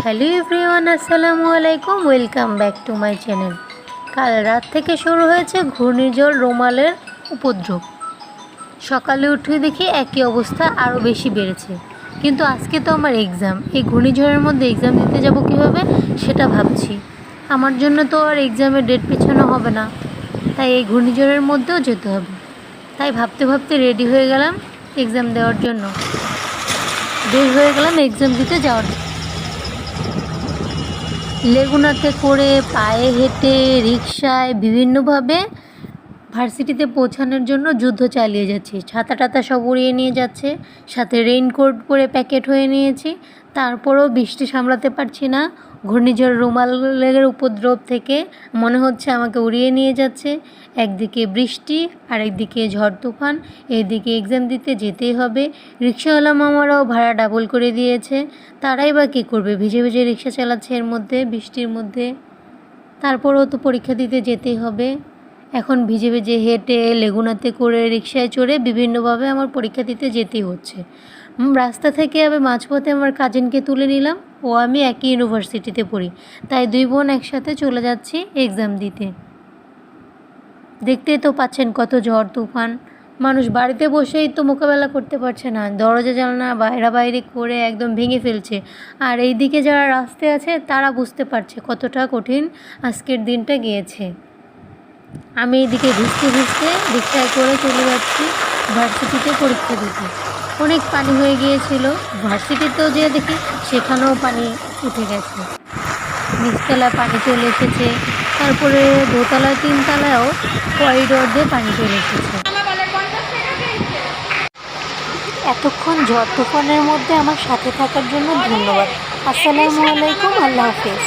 Hello everyone, আসসালামু আলাইকুম। Welcome back to my channel. কাল রাত থেকে শুরু হয়েছে ঘূর্ণিঝড় রোমালের উপদ্রব। সকালে উঠে দেখি একই অবস্থা আরও বেশি বেড়েছে। কিন্তু আজকে তো আমার এক্সাম, এই ঘূর্ণিঝড়ের মধ্যে এক্সাম দিতে যাব কীভাবে সেটা ভাবছি। আমার জন্য তো আর এক্সামের ডেট পেছানো হবে না, তাই এই ঘূর্ণিঝড়ের মধ্যেও যেতে হবে। তাই ভাবতে ভাবতে রেডি হয়ে গেলাম এক্সাম দেওয়ার জন্য। বের হয়ে গেলাম এক্সাম দিতে যাওয়ার। লেগুনাতে করে, পায়ে হেঁটে, রিকশায়, বিভিন্নভাবে ভার্সিটিতে পৌঁছানোর জন্য যুদ্ধ চালিয়ে যাচ্ছি। ছাতা টাতা সব উড়িয়ে নিয়ে যাচ্ছে, সাথে রেইনকোট পরে প্যাকেট হয়ে নিয়েছি। তারপরেও বৃষ্টি সামলাতে পারছি না। ঘূর্ণিঝড় রুমালের উপদ্রব থেকে মনে হচ্ছে আমাকে উড়িয়ে নিয়ে যাচ্ছে। একদিকে বৃষ্টি, আরেকদিকে ঝড় তুফান, এদিকে এক্সাম দিতে যেতেই হবে। রিক্সাওয়ালা মামারাও ভাড়া ডাবল করে দিয়েছে। তারাই বা কী করবে, ভিজে ভিজে রিক্সা চালাচ্ছে এর মধ্যে, বৃষ্টির মধ্যে। তারপরেও তো পরীক্ষা দিতে যেতেই হবে। এখন ভিজে ভিজে হেঁটে, লেগুনাতে করে, রিকশায় চড়ে বিভিন্নভাবে আমার পরীক্ষা দিতে যেতেই হচ্ছে। রাস্তা থেকে আমি মাঝপথে আমার কাজিনকে তুলে নিলাম। ও আমি একই ইউনিভার্সিটিতে পড়ি, তাই দুই বোন একসাথে চলে যাচ্ছি এক্সাম দিতে। দেখতেই তো পাচ্ছেন কত ঝড় তুফান। মানুষ বাড়িতে বসেই তো মোকাবেলা করতে পারছে না, দরজা জানলা বাইরে করে একদম ভেঙে ফেলছে। আর এই দিকে যারা রাস্তায় আছে তারা বুঝতে পারছে কতটা কঠিন আজকের দিনটা গিয়েছে। আমি এদিকে ভিজতে ভিজতে রিকশায় করে চলে যাচ্ছি ভার্সিটিতে পরীক্ষা দিতে। অনেক পানি হয়ে গিয়েছিল। ভার্সিটিতেও যেয়ে দেখি সেখানেও পানি উঠে গেছে, নিচতলায় পানি চলে এসেছে, তারপরে দোতলায় তিনতলায়ও করিডোর দিয়ে পানি চলে এসেছে। এতক্ষণ ঝড় তুফানের মধ্যে আমার সাথে থাকার জন্য ধন্যবাদ। আসসালামু আলাইকুম, আল্লাহ হাফেজ।